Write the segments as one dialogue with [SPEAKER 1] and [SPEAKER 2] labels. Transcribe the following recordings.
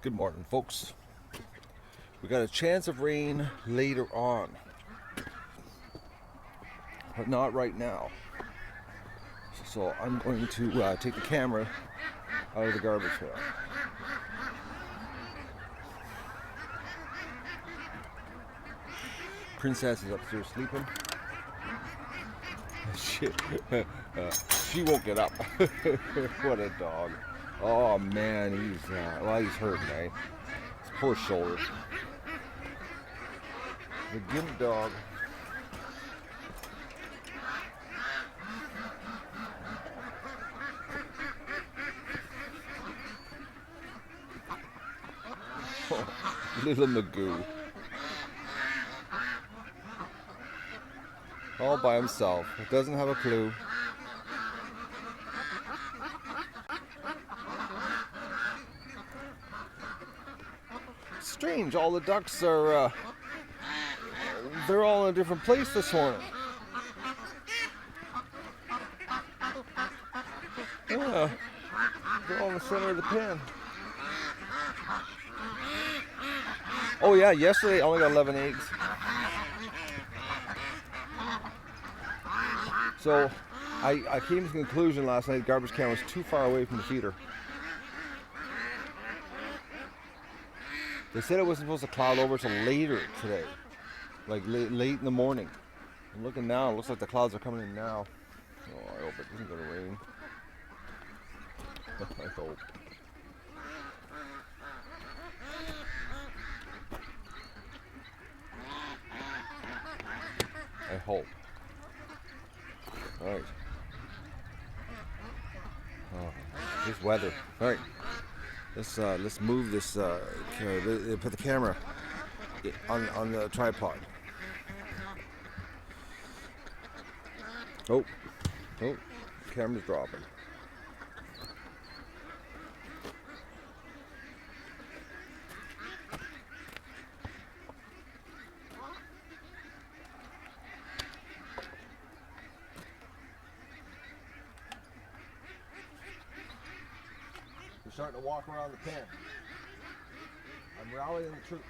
[SPEAKER 1] Good morning, folks. We got a chance of rain later on, but not right now. So I'm going to take the camera out of the garbage pail. Princess is upstairs sleeping. She won't get up. What a dog. Oh man, he's hurting, eh? His poor shoulder. The gimp dog. Oh, little Magoo. All by himself. Doesn't have a clue. Strange, all the ducks are they're all in a different place this morning. Yeah, they're all in the center of the pen. Oh yeah, yesterday I only got 11 eggs. So I came to the conclusion last night the garbage can was too far away from the feeder. They said it wasn't supposed to cloud over till later today, like late in the morning. I'm looking now, it looks like the clouds are coming in now. Oh, I hope it doesn't go to rain. I hope. I hope. All right. Oh, this weather. All right. Let's move this. Put the camera on the tripod. Oh, camera's dropping. We're starting to walk around the pen. I'm rallying the troops.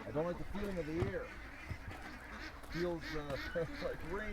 [SPEAKER 1] I don't like the feeling of the air. Feels like rain.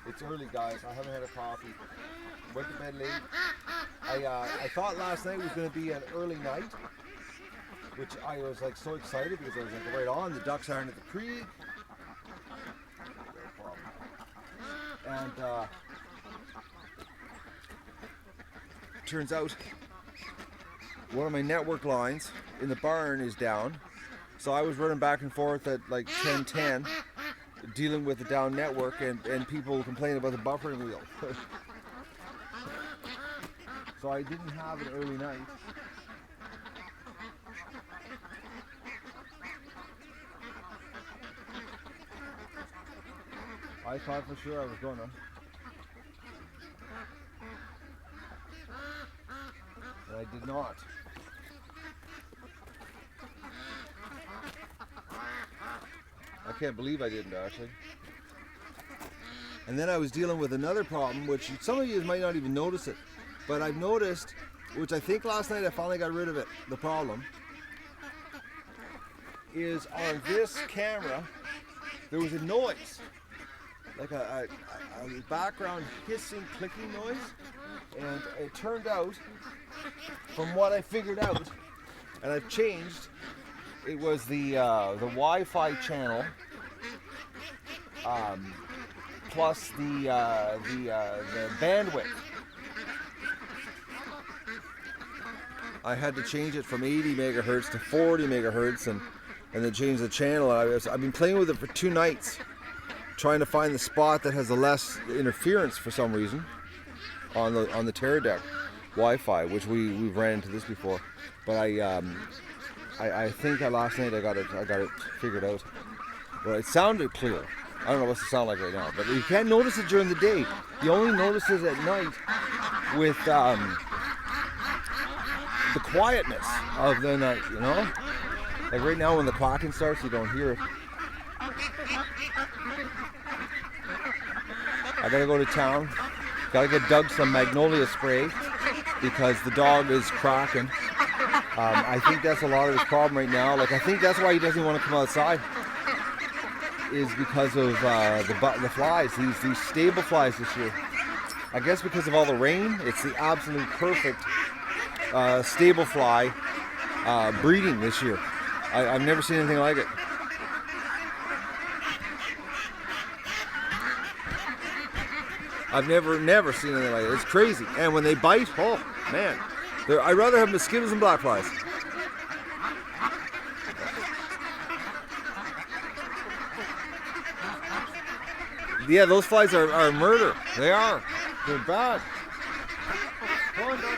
[SPEAKER 1] It's early, guys. I haven't had a coffee. Went to bed late. I thought last night was going to be an early night, which I was like so excited because I was like right on. The ducks aren't at the creek. And turns out one of my network lines in the barn is down. So I was running back and forth at like 10:10. Dealing with the down network and people complaining about the buffering wheel. So I didn't have an early night. I thought for sure I was gonna. I did not. I can't believe I didn't actually. And then I was dealing with another problem, which some of you might not even notice it, but I've noticed, which I think last night I finally got rid of it, the problem, is on this camera, there was a noise, like a background hissing, clicking noise, and it turned out, from what I figured out, and I've changed, it was the Wi-Fi channel, plus the bandwidth. I had to change it from 80 megahertz to 40 megahertz, and then change the channel. I've been playing with it for 2 nights, trying to find the spot that has the less interference for some reason on the Terra Deck Wi-Fi, which we've ran into this before. But I think last night I got it figured out. But it sounded clear. I don't know what's it sound like right now, but you can't notice it during the day. You only notice it at night with the quietness of the night, you know? Like right now when the quacking starts, you don't hear it. I gotta go to town. Gotta get Doug some magnolia spray because the dog is cracking. I think that's a lot of his problem right now. Like I think that's why he doesn't want to come outside. Is because of the flies, these stable flies this year. I guess because of all the rain, it's the absolute perfect stable fly breeding this year. I've never seen anything like it. I've never seen anything like it. It's crazy. And when they bite, oh man, I'd rather have mosquitoes than black flies. Yeah, those flies are murder. They are. They're bad. Come on, Doug.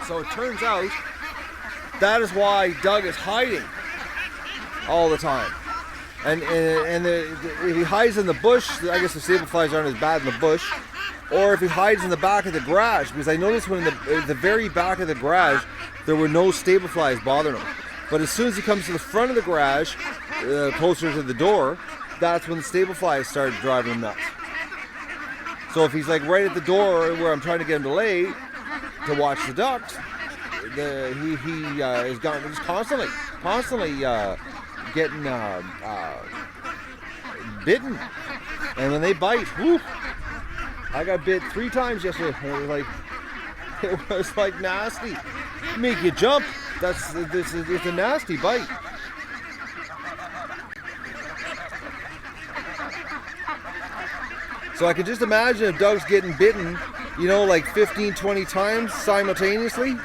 [SPEAKER 1] So it turns out that is why Doug is hiding all the time. And if he hides in the bush, I guess the stable flies aren't as bad in the bush. Or if he hides in the back of the garage, because I noticed when in the very back of the garage, there were no stable flies bothering him. But as soon as he comes to the front of the garage, closer to the door, that's when the stable flies start driving him nuts. So if he's like right at the door where I'm trying to get him to lay to watch the ducks, he is just constantly getting bitten. And when they bite, whew, I got bit 3 times yesterday. It was like nasty. Make you jump. It's a nasty bite. So I can just imagine if Doug's getting bitten, you know, like 15, 20 times simultaneously.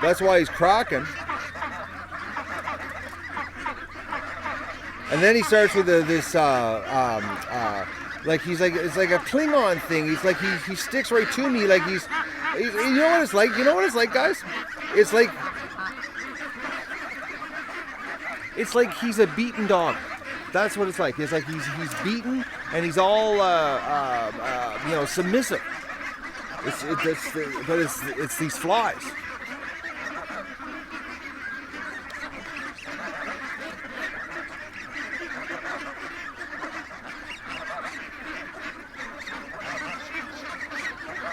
[SPEAKER 1] That's why he's cracking. And then he starts with this like he's like, it's like a Klingon thing. He's like he sticks right to me like he's you know what it's like? You know what it's like, guys? It's like he's a beaten dog. That's what it's like. It's like he's beaten and he's all you know, submissive. But it's these flies.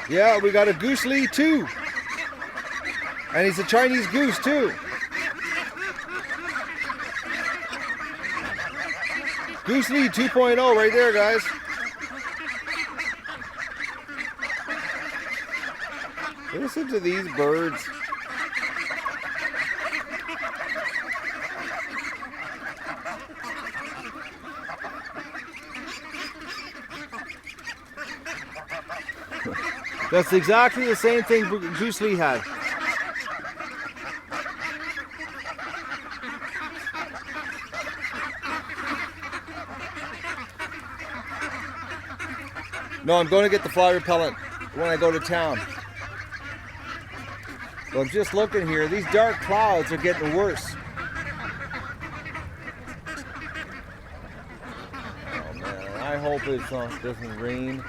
[SPEAKER 1] Yeah, we got a goosely too. And he's a Chinese goose too. Goosely 2.0 right there, guys. Listen to these birds. That's exactly the same thing Goosely had. No, I'm going to get the fly repellent when I go to town. But I'm just looking here. These dark clouds are getting worse. Oh man, I hope it doesn't rain.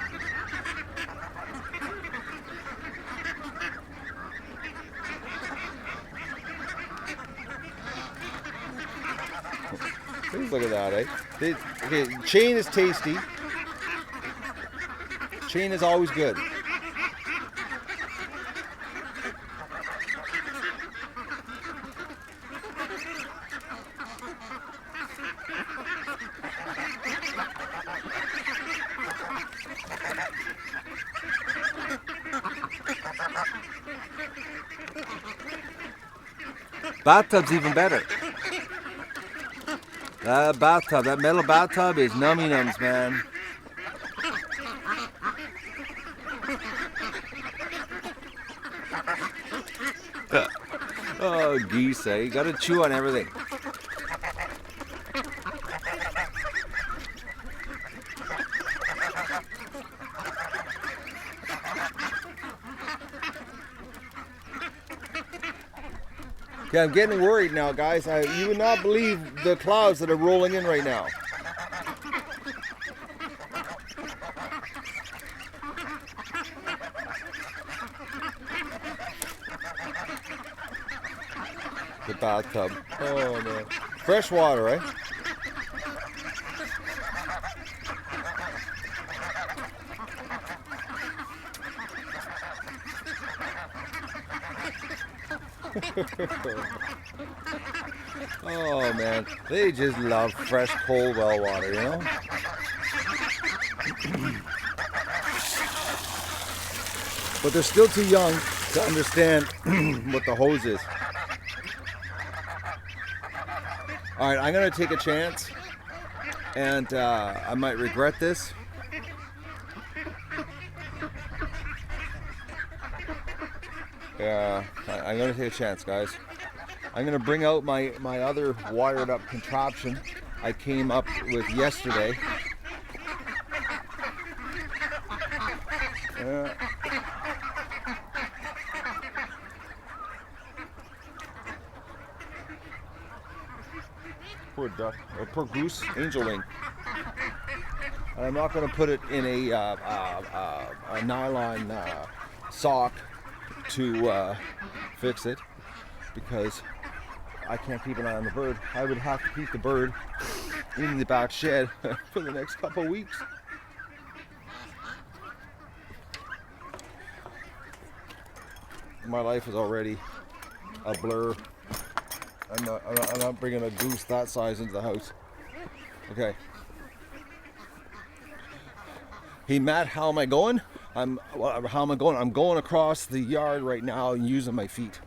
[SPEAKER 1] Please look at that, eh? Okay, chain is tasty. Chain is always good. Bathtub's even better. That bathtub, that metal bathtub is nummy nums, man. Oh, geese, eh? You gotta chew on everything. Okay, I'm getting worried now, guys. You would not believe the clouds that are rolling in right now. The bathtub. Oh man. Fresh water, right? Oh man, they just love fresh cold well water, you know? But they're still too young to understand what the hose is. Alright, I'm gonna take a chance, and I might regret this. Yeah, I'm gonna take a chance, guys. I'm gonna bring out my other wired up contraption I came up with yesterday. Poor duck, or poor goose, angel wing. And I'm not gonna put it in a nylon sock to fix it, because I can't keep an eye on the bird. I would have to keep the bird in the back shed for the next couple of weeks. My life is already a blur. I'm not bringing a goose that size into the house. Okay. Hey Matt, how am I going? How am I going? I'm going across the yard right now and using my feet.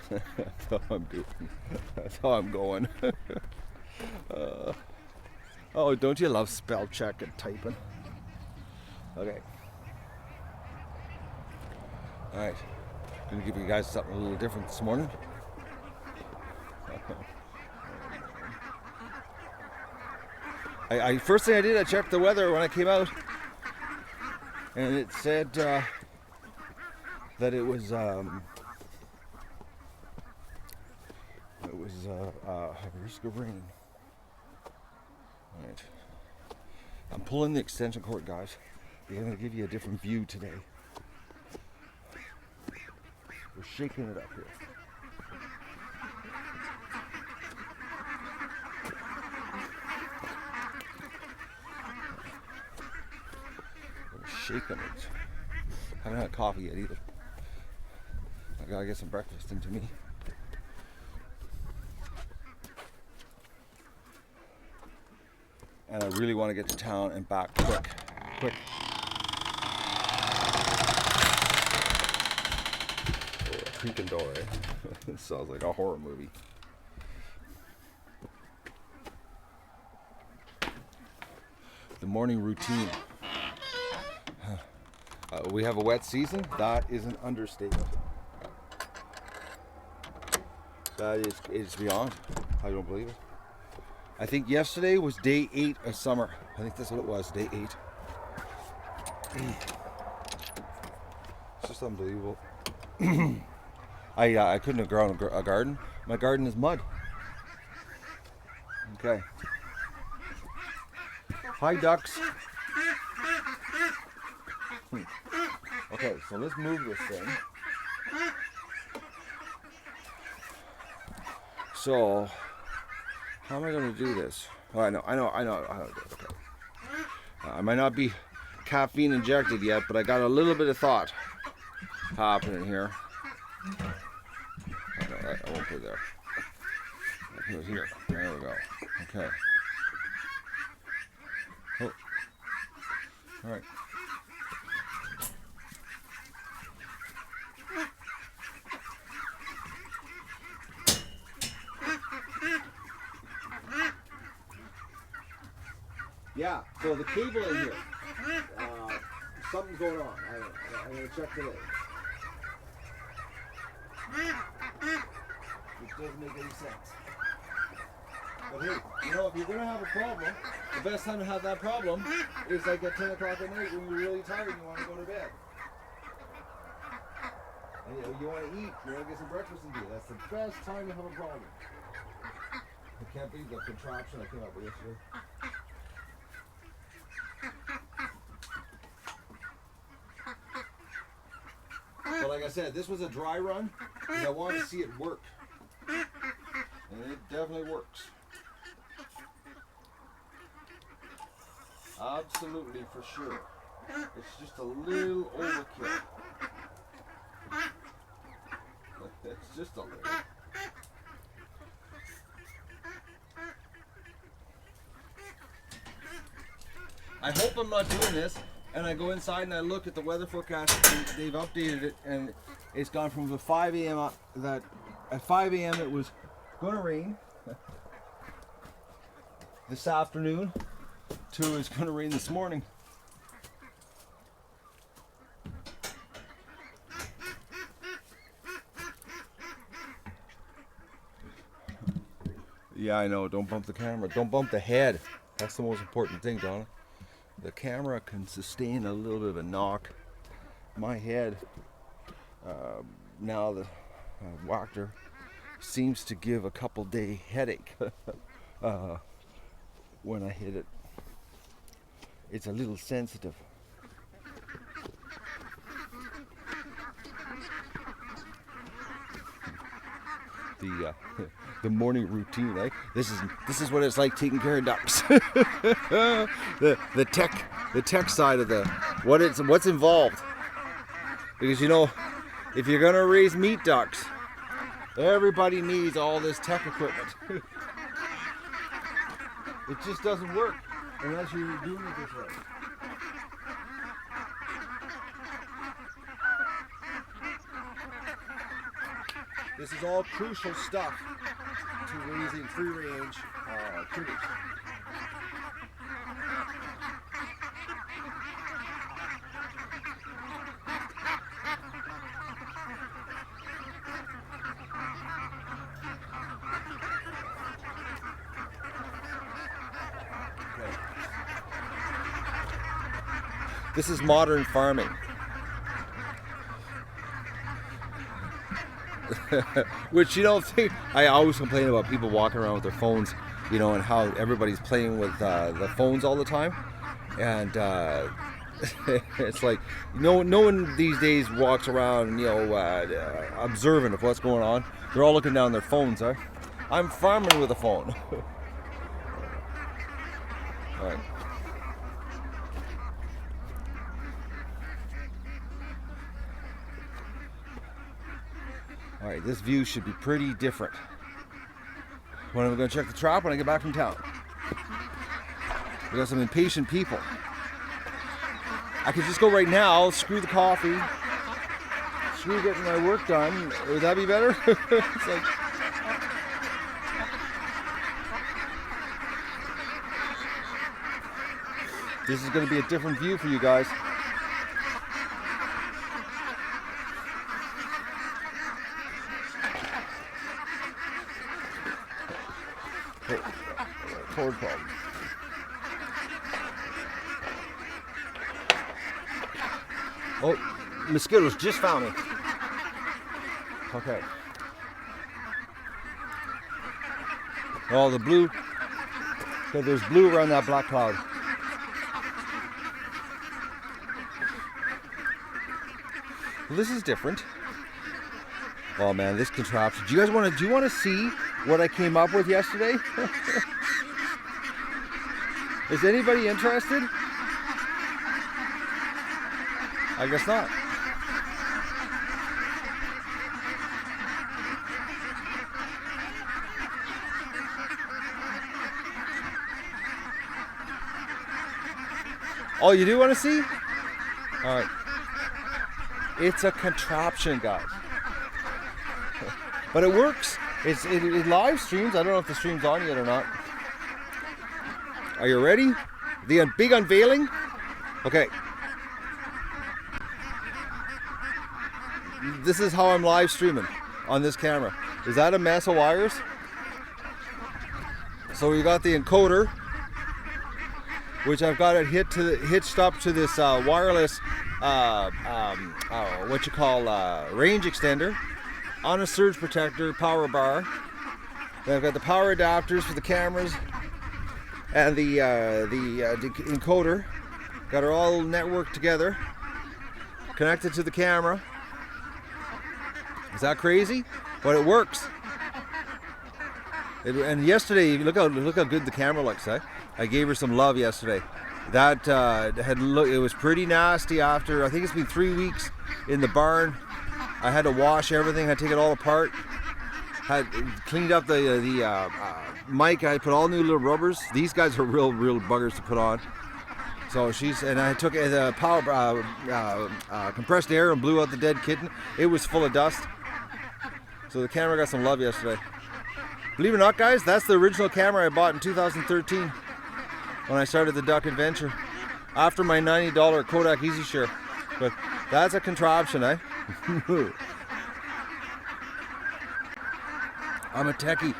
[SPEAKER 1] That's how I'm doing. That's how I'm going. Oh, don't you love spell check and typing? Okay. All right. Gonna give you guys something a little different this morning. First thing I did, I checked the weather when I came out, and it said that it was a risk of rain. All right. I'm pulling the extension cord, guys. I'm going to give you a different view today. We're shaking it up here. We're shaking it. Haven't had coffee yet either. I gotta get some breakfast into me. And I really want to get to town and back quick. Oh, a creaking door, eh? It sounds like a horror movie. The morning routine. We have a wet season. That is an understatement. That is beyond. I don't believe it. I think yesterday was day 8 of summer. I think that's what it was, day 8. It's just unbelievable. I couldn't have grown a garden. My garden is mud. Okay. Hi, ducks. Okay, so let's move this thing. So, how am I going to do this? Oh, I know how to do it. Okay. I might not be caffeine injected yet, but I got a little bit of thought happening here. I won't put it there. I'll put it here. There we go. Okay. Oh. All right. Yeah, so the cable in here, something's going on. I'm going to check today. Which doesn't make any sense. But hey, you know, if you're going to have a problem, the best time to have that problem is like at 10 o'clock at night when you're really tired and you want to go to bed. And you want to eat, you want to get some breakfast and do. That's the best time to have a problem. I can't believe the contraption I came up with yesterday. But like I said, this was a dry run, and I wanted to see it work. And it definitely works. Absolutely, for sure. It's just a little overkill. It's just a little. I hope I'm not doing this. And I go inside and I look at the weather forecast and they've updated it and it's gone from the 5 a.m. that at 5 a.m. it was going to rain this afternoon to it's going to rain this morning. Yeah, I know. Don't bump the camera. Don't bump the head. That's the most important thing, Donna. The camera can sustain a little bit of a knock. My head, now the whacker, seems to give a couple day headache when I hit it. It's a little sensitive. The morning routine, eh? This is what it's like taking care of ducks. the tech side of what's involved. Because you know, if you're gonna raise meat ducks, everybody needs all this tech equipment. It just doesn't work unless you're doing it this way. This is all crucial stuff to raising free-range critters. Okay. This is modern farming. Which, you know, I always complain about people walking around with their phones, you know, and how everybody's playing with the phones all the time. And it's like no one these days walks around, you know, observant of what's going on. They're all looking down their phones. Huh? I'm farming with a phone. All right. Alright, this view should be pretty different. When I'm going to check the trap when I get back from town. We got some impatient people. I could just go right now, screw the coffee, screw getting my work done. Would that be better? It's like, this is going to be a different view for you guys. Cord problem. Oh, mosquitoes just found me. Okay. Oh, the blue. Okay, there's blue around that black cloud. Well, this is different. Oh man, this contraption. Do you want to see what I came up with yesterday? Is anybody interested? I guess not. Oh, you do want to see? All right. It's a contraption, guys. But it works. It live streams. I don't know if the stream's on yet or not. Are you ready? The big unveiling? Okay. This is how I'm live streaming on this camera. Is that a mess of wires? So we got the encoder, which I've got it hitched up to this wireless, range extender on a surge protector power bar. Then I've got the power adapters for the cameras and the encoder. Got it all networked together, connected to the camera. Is that crazy? But it works. And yesterday, look how good the camera looks. I gave her some love yesterday. That it was pretty nasty after. I think it's been 3 weeks in the barn. I had to wash everything. I had to take it all apart. Had cleaned up the mic. I put all new little rubbers. These guys are real buggers to put on. So I took the power compressed air and blew out the dead kitten. It was full of dust. So the camera got some love yesterday. Believe it or not, guys, that's the original camera I bought in 2013 when I started the duck adventure. After my $90 Kodak EasyShare. But that's a contraption, eh? I'm a techie,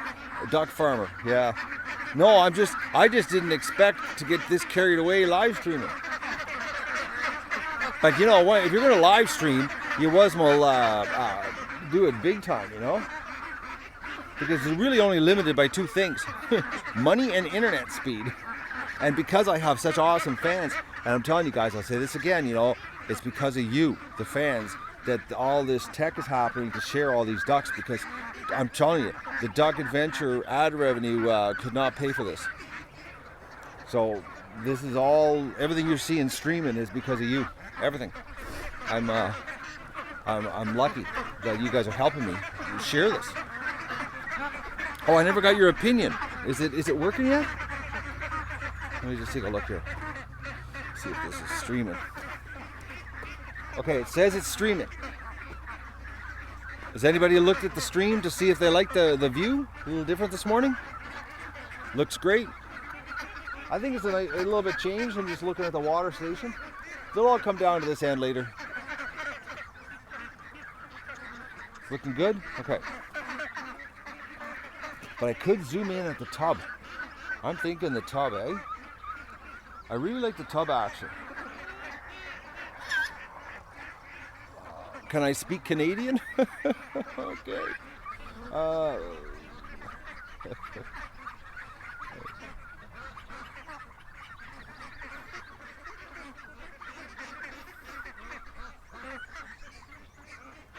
[SPEAKER 1] a duck farmer, yeah. No, I just didn't expect to get this carried away live streaming. But you know what, if you're gonna live stream, you was well do it big time, you know? Because it's really only limited by two things, money and internet speed. And because I have such awesome fans, and I'm telling you guys, I'll say this again, you know, it's because of you, the fans, that all this tech is happening to share all these ducks, because I'm telling you, the duck adventure ad revenue could not pay for this. So this is all, everything you're seeing streaming is because of you, everything. I'm lucky that you guys are helping me share this. Oh, I never got your opinion. Is it working yet? Let me just take a look here. See if this is streaming. Okay, it says it's streaming. Has anybody looked at the stream to see if they like the view? A little different this morning. Looks great. I think it's a little bit changed. I'm just looking at the water station. They'll all come down to this end later. Looking good? Okay. But I could zoom in at the tub. I'm thinking the tub, eh? I really like the tub action. Can I speak Canadian? Okay.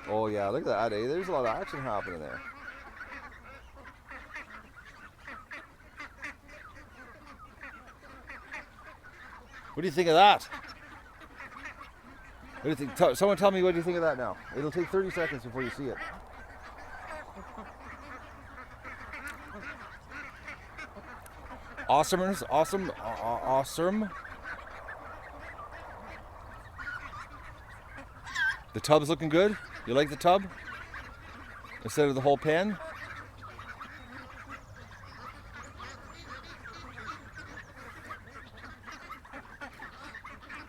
[SPEAKER 1] Oh yeah, look at that, eh? There's a lot of action happening there. What do you think of that? What do you think? Someone tell me what do you think of that now. It'll take 30 seconds before you see it. Awesome. The tub's looking good. You like the tub instead of the whole pen?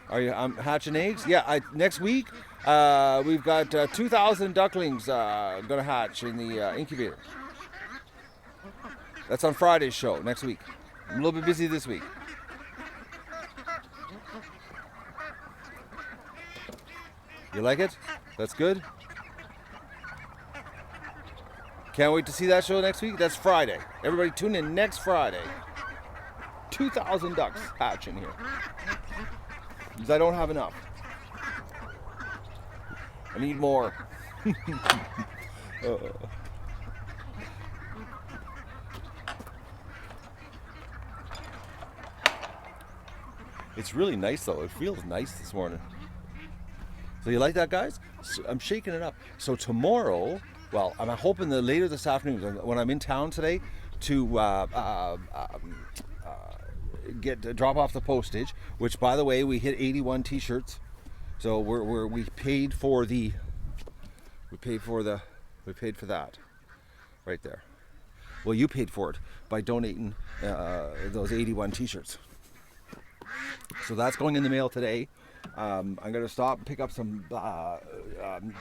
[SPEAKER 1] Are you hatching eggs? Yeah, next week we've got 2,000 ducklings gonna hatch in the incubator. That's on Friday's show next week. I'm a little bit busy this week. You like it? That's good. Can't wait to see that show next week. That's Friday. Everybody tune in next Friday. 2,000 ducks hatching here. Because I don't have enough. I need more. It's really nice though. It feels nice this morning. So you like that, guys? So I'm shaking it up. So tomorrow, well, I'm hoping that later this afternoon, when I'm in town today, to drop off the postage. Which, by the way, we hit 81 T-shirts. So we paid for that right there. Well, you paid for it by donating those 81 T-shirts. So that's going in the mail today. I'm going to stop and pick up some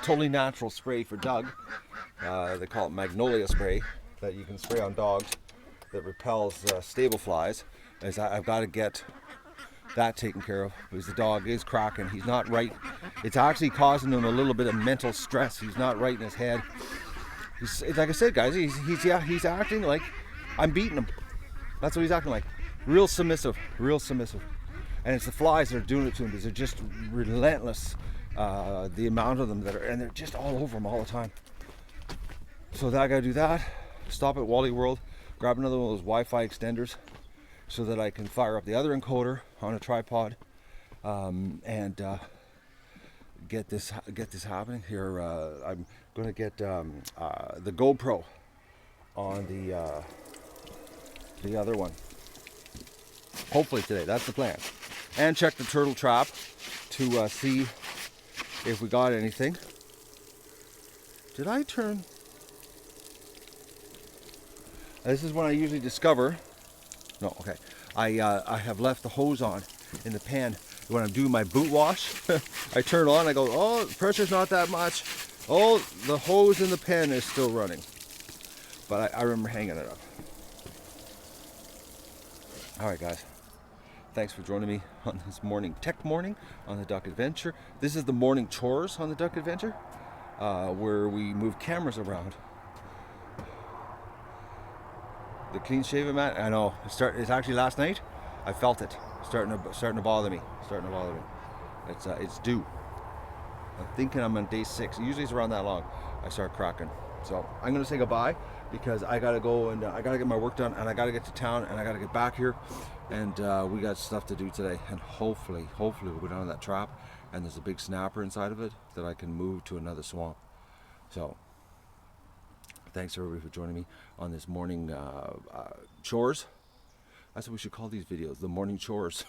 [SPEAKER 1] totally natural spray for Doug. They call it magnolia spray that you can spray on dogs that repels stable flies. As I've got to get that taken care of because the dog is cracking. He's not right. It's actually causing him a little bit of mental stress. He's not right in his head. He's, like I said, guys, he's acting like I'm beating him. That's what he's acting like. Real submissive. And it's the flies that are doing it to him because they're just relentless. The amount of them that are, and they're just all over him all the time. So I gotta do that. Stop at Wally World, grab another one of those Wi-Fi extenders, so that I can fire up the other encoder on a tripod, and get this happening here. I'm gonna get the GoPro on the other one. Hopefully today. That's the plan. And check the turtle trap to see if we got anything. Did I turn? This is when I usually discover. No, okay. I have left the hose on in the pan when I'm doing my boot wash. I turn it on. I go, oh, the pressure's not that much. Oh, the hose in the pen is still running. But I remember hanging it up. All right, guys. Thanks for joining me on this tech morning on the Duck Adventure. This is the morning chores on the Duck Adventure, where we move cameras around. The clean shaven mat. I know. It's actually last night. I felt it starting to bother me. It's due. I'm thinking I'm on day 6. Usually it's around that long. I start cracking. So I'm gonna say goodbye because I gotta go and I gotta get my work done and I gotta get to town and I gotta get back here. And we got stuff to do today, and hopefully we'll go down to that trap, and there's a big snapper inside of it that I can move to another swamp. So, thanks everybody for joining me on this morning chores. That's what we should call these videos, the morning chores.